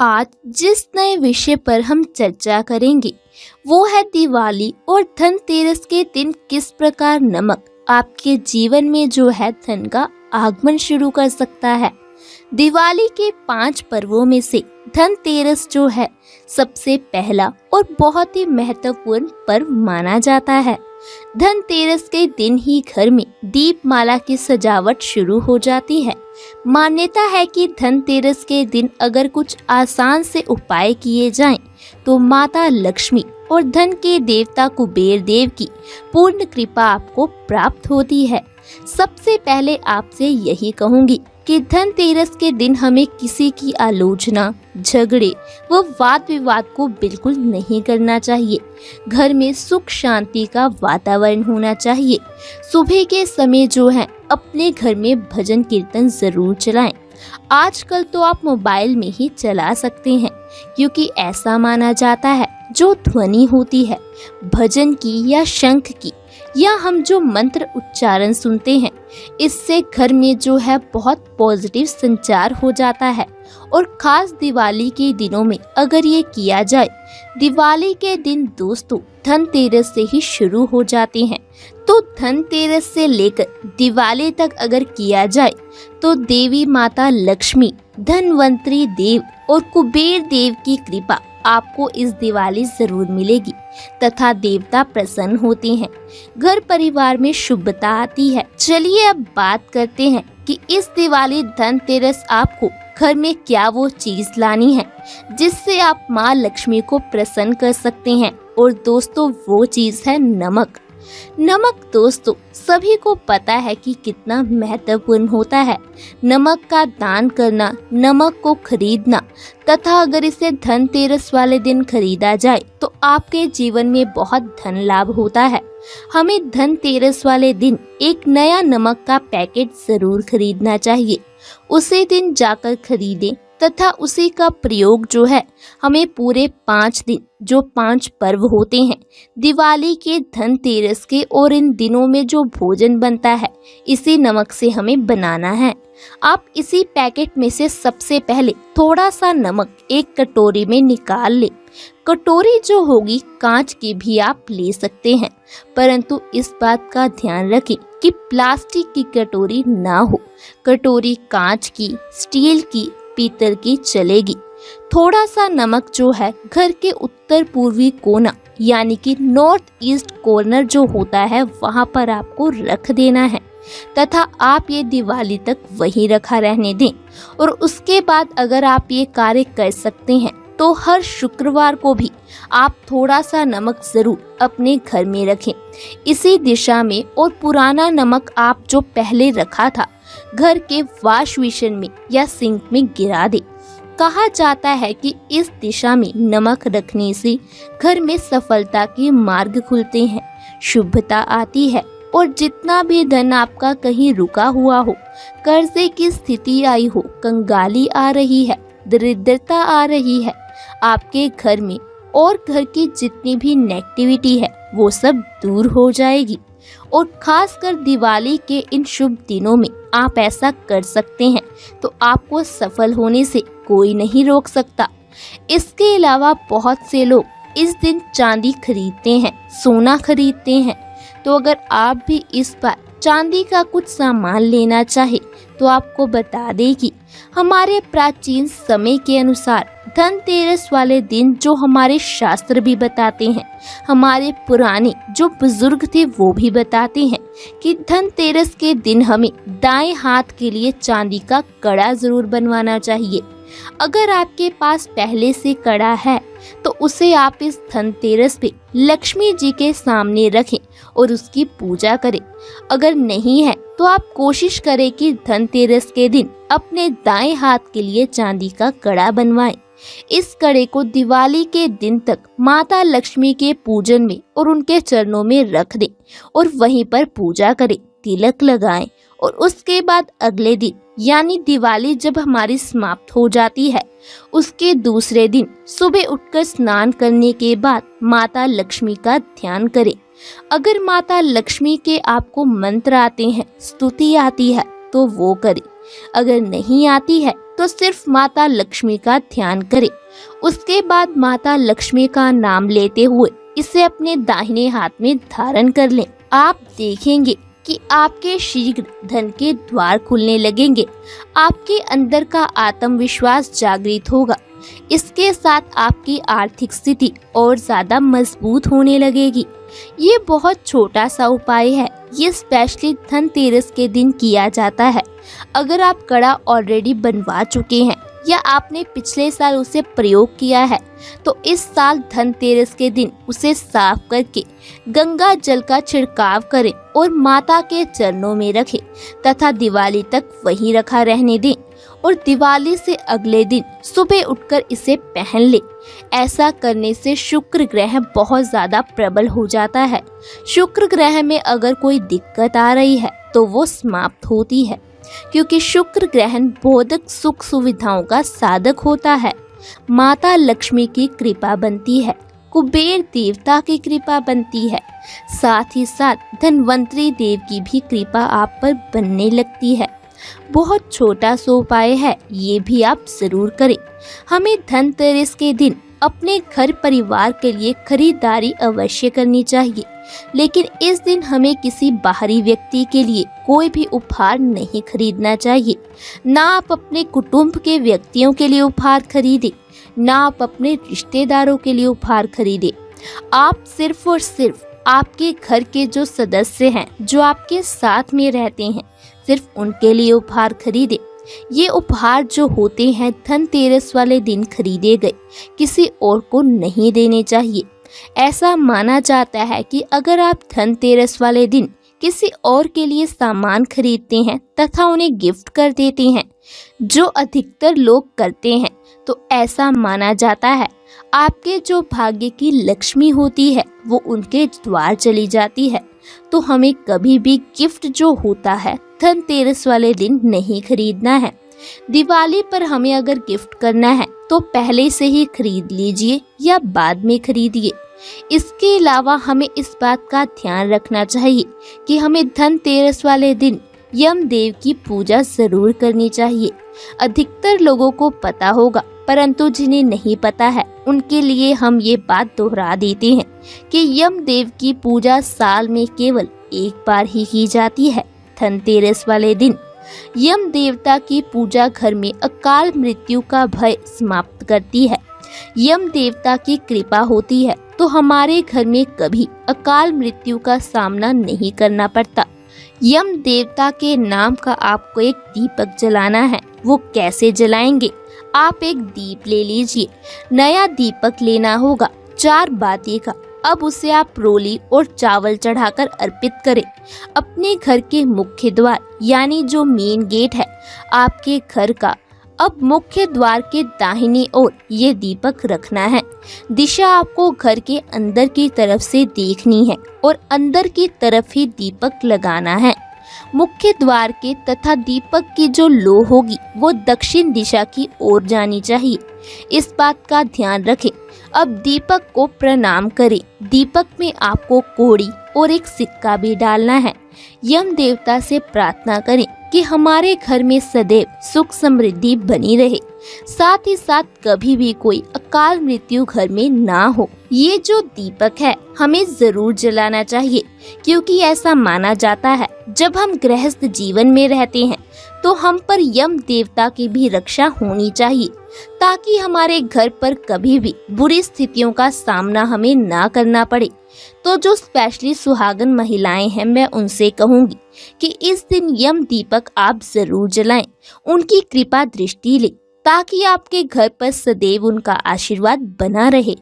आज जिस नए विषय पर हम चर्चा करेंगे वो है दिवाली और धनतेरस के दिन किस प्रकार नमक आपके जीवन में जो है धन का आगमन शुरू कर सकता है। दिवाली के 5 पर्वों में से धनतेरस जो है सबसे पहला और बहुत ही महत्वपूर्ण पर्व माना जाता है। धनतेरस के दिन ही घर में दीपमाला की सजावट शुरू हो जाती है। मान्यता है कि धनतेरस के दिन अगर कुछ आसान से उपाय किए जाएं, तो माता लक्ष्मी और धन के देवता कुबेर देव की पूर्ण कृपा आपको प्राप्त होती है। सबसे पहले आपसे यही कहूंगी कि धनतेरस के दिन हमें किसी की आलोचना, झगड़े व वाद विवाद को बिल्कुल नहीं करना चाहिए। घर में सुख शांति का वातावरण होना चाहिए। सुबह के समय जो है अपने घर में भजन कीर्तन जरूर चलाएं। आजकल तो आप मोबाइल में ही चला सकते हैं, क्योंकि ऐसा माना जाता है जो ध्वनि होती है भजन की या शंख की या हम जो मंत्र उच्चारण सुनते हैं, इससे घर में जो है बहुत पॉजिटिव संचार हो जाता है। और खास दिवाली के दिनों में अगर ये किया जाए, दिवाली के दिन दोस्तों धनतेरस से ही शुरू हो जाते हैं, तो धनतेरस से लेकर दिवाली तक अगर किया जाए तो देवी माता लक्ष्मी, धनवंतरी देव और कुबेर देव की कृपा आपको इस दिवाली जरूर मिलेगी तथा देवता प्रसन्न होते हैं। घर परिवार में शुभता आती है। चलिए अब बात करते हैं कि इस दिवाली धनतेरस आपको घर में क्या वो चीज लानी है जिससे आप माँ लक्ष्मी को प्रसन्न कर सकते हैं। और दोस्तों वो चीज है नमक। नमक दोस्तों सभी को पता है कि कितना महत्वपूर्ण होता है। नमक का दान करना, नमक को खरीदना तथा अगर इसे धनतेरस वाले दिन खरीदा जाए तो आपके जीवन में बहुत धन लाभ होता है। हमें धनतेरस वाले दिन एक नया नमक का पैकेट जरूर खरीदना चाहिए। उसी दिन जाकर खरीदें तथा उसी का प्रयोग जो है हमें पूरे 5 दिन, जो 5 पर्व होते हैं दिवाली के, धनतेरस के और इन दिनों में जो भोजन बनता है, इसी नमक से हमें बनाना है। आप इसी पैकेट में से सबसे पहले थोड़ा सा नमक एक कटोरी में निकाल लें। कटोरी जो होगी कांच की भी आप ले सकते हैं, परंतु इस बात का ध्यान रखें कि प्लास्टिक की कटोरी ना हो। कटोरी कांच की, स्टील की, पीतल की चलेगी। थोड़ा सा नमक जो है घर के उत्तर पूर्वी कोना यानी कि नॉर्थ ईस्ट कॉर्नर जो होता है वहां पर आपको रख देना है तथा आप ये दिवाली तक वहीं रखा रहने दें। और उसके बाद अगर आप ये कार्य कर सकते हैं तो हर शुक्रवार को भी आप थोड़ा सा नमक जरूर अपने घर में रखें इसी दिशा में। और पुराना नमक आप जो पहले रखा था घर के वॉश बेसिन में या सिंक में गिरा दे। कहा जाता है कि इस दिशा में नमक रखने से घर में सफलता के मार्ग खुलते हैं, शुभता आती है और जितना भी धन आपका कहीं रुका हुआ हो, कर्जे की स्थिति आई हो, कंगाली आ रही है, दरिद्रता आ रही है आपके घर में और घर की जितनी भी नेगेटिविटी है वो सब दूर हो जाएगी। और खासकर दिवाली के इन शुभ दिनों में आप ऐसा कर सकते हैं तो आपको सफल होने से कोई नहीं रोक सकता। इसके अलावा बहुत से लोग इस दिन चांदी खरीदते हैं, सोना खरीदते हैं। तो अगर आप भी इस बार चांदी का कुछ सामान लेना चाहे तो आपको बता दें कि हमारे प्राचीन समय के अनुसार धनतेरस वाले दिन जो हमारे शास्त्र भी बताते हैं, हमारे पुराने जो बुजुर्ग थे वो भी बताते हैं कि धनतेरस के दिन हमें दाएं हाथ के लिए चांदी का कड़ा जरूर बनवाना चाहिए। अगर आपके पास पहले से कड़ा है तो उसे आप इस धनतेरस पे लक्ष्मी जी के सामने रखें और उसकी पूजा करें। अगर नहीं है तो आप कोशिश करें कि धनतेरस के दिन अपने दाएं हाथ के लिए चांदी का कड़ा बनवाएं। इस कड़े को दिवाली के दिन तक माता लक्ष्मी के पूजन में और उनके चरणों में रख दें और वहीं पर पूजा करें, तिलक लगाएं। और उसके बाद अगले दिन यानी दिवाली जब हमारी समाप्त हो जाती है, उसके दूसरे दिन सुबह उठकर स्नान करने के बाद माता लक्ष्मी का ध्यान करें। अगर माता लक्ष्मी के आपको मंत्र आते हैं, स्तुति आती है तो वो करें। अगर नहीं आती है तो सिर्फ माता लक्ष्मी का ध्यान करें। उसके बाद माता लक्ष्मी का नाम लेते हुए इसे अपने दाहिने हाथ में धारण कर लें। आप देखेंगे कि आपके शीघ्र धन के द्वार खुलने लगेंगे। आपके अंदर का आत्मविश्वास जागृत होगा। इसके साथ आपकी आर्थिक स्थिति और ज्यादा मजबूत होने लगेगी। ये बहुत छोटा सा उपाय है। ये स्पेशली धनतेरस के दिन किया जाता है। अगर आप कड़ा ऑलरेडी बनवा चुके हैं या आपने पिछले साल उसे प्रयोग किया है तो इस साल धनतेरस के दिन उसे साफ करके गंगा जल का छिड़काव करें और माता के चरणों में रखें तथा दिवाली तक वहीं रखा रहने दें और दिवाली से अगले दिन सुबह उठकर इसे पहन ले। ऐसा करने से शुक्र ग्रह बहुत ज्यादा प्रबल हो जाता है। शुक्र ग्रह में अगर कोई दिक्कत आ रही है तो वो समाप्त होती है, क्योंकि शुक्र ग्रहण बौद्धिक सुख सुविधाओं का साधक होता है। माता लक्ष्मी की कृपा बनती है, कुबेर देवता की कृपा बनती है, साथ ही साथ धनवंतरी देव की भी कृपा आप पर बनने लगती है। बहुत छोटा सा उपाय है, ये भी आप जरूर करें। हमें धनतेरस के दिन अपने घर परिवार के लिए खरीदारी अवश्य करनी चाहिए, लेकिन इस दिन हमें किसी बाहरी व्यक्ति के लिए कोई भी उपहार नहीं खरीदना चाहिए। ना आप अपने कुटुंब के व्यक्तियों के लिए उपहार खरीदें, ना आप अपने रिश्तेदारों के लिए उपहार खरीदें। आप सिर्फ और सिर्फ आपके घर के जो सदस्य हैं, जो आपके साथ में रहते हैं, सिर्फ उनके लिए उपहार खरीदें। ये उपहार जो होते हैं धनतेरस वाले दिन खरीदे गए, किसी और को नहीं देने चाहिए। ऐसा माना जाता है कि अगर आप धनतेरस वाले दिन किसी और के लिए सामान खरीदते हैं तथा उन्हें गिफ्ट कर देते हैं, जो अधिकतर लोग करते हैं, तो ऐसा माना जाता है आपके जो भाग्य की लक्ष्मी होती है वो उनके द्वार चली जाती है। तो हमें कभी भी गिफ्ट जो होता है धनतेरस वाले दिन नहीं खरीदना है। दिवाली पर हमें अगर गिफ्ट करना है तो पहले से ही खरीद लीजिए या बाद में खरीदिए। इसके अलावा हमें इस बात का ध्यान रखना चाहिए कि हमें धनतेरस वाले दिन यमदेव की पूजा जरूर करनी चाहिए। अधिकतर लोगों को पता होगा, परंतु जिन्हें नहीं पता है उनके लिए हम ये बात दोहरा देते हैं कि यमदेव की पूजा साल में केवल एक बार ही की जाती है, धनतेरस वाले दिन। यम देवता की पूजा घर में अकाल मृत्यु का भय समाप्त करती है। यम देवता की कृपा होती है तो हमारे घर में कभी अकाल मृत्यु का सामना नहीं करना पड़ता। यम देवता के नाम का आपको एक दीपक जलाना है। वो कैसे जलाएंगे? आप एक दीप ले लीजिए। नया दीपक लेना होगा 4 बाती का। अब उसे आप रोली और चावल चढ़ाकर अर्पित करें। अपने घर के मुख्य द्वार यानी जो मेन गेट है आपके घर का, अब मुख्य द्वार के दाहिनी ओर ये दीपक रखना है। दिशा आपको घर के अंदर की तरफ से देखनी है और अंदर की तरफ ही दीपक लगाना है। मुख्य द्वार के तथा दीपक की जो लो होगी वो दक्षिण दिशा की ओर जानी चाहिए। इस बात का ध्यान रखें। अब दीपक को प्रणाम करें। दीपक में आपको कोड़ी और एक सिक्का भी डालना है। यम देवता से प्रार्थना करें कि हमारे घर में सदैव सुख समृद्धि बनी रहे, साथ ही साथ कभी भी कोई अकाल मृत्यु घर में ना हो। ये जो दीपक है हमें जरूर जलाना चाहिए, क्योंकि ऐसा माना जाता है जब हम गृहस्थ जीवन में रहते हैं तो हम पर यम देवता की भी रक्षा होनी चाहिए, ताकि हमारे घर पर कभी भी बुरी स्थितियों का सामना हमें ना करना पड़े। तो जो स्पेशली सुहागन महिलाएं हैं, मैं उनसे कहूंगी कि इस दिन यम दीपक आप जरूर जलाएं, उनकी कृपा दृष्टि ले, ताकि आपके घर पर सदैव उनका आशीर्वाद बना रहे।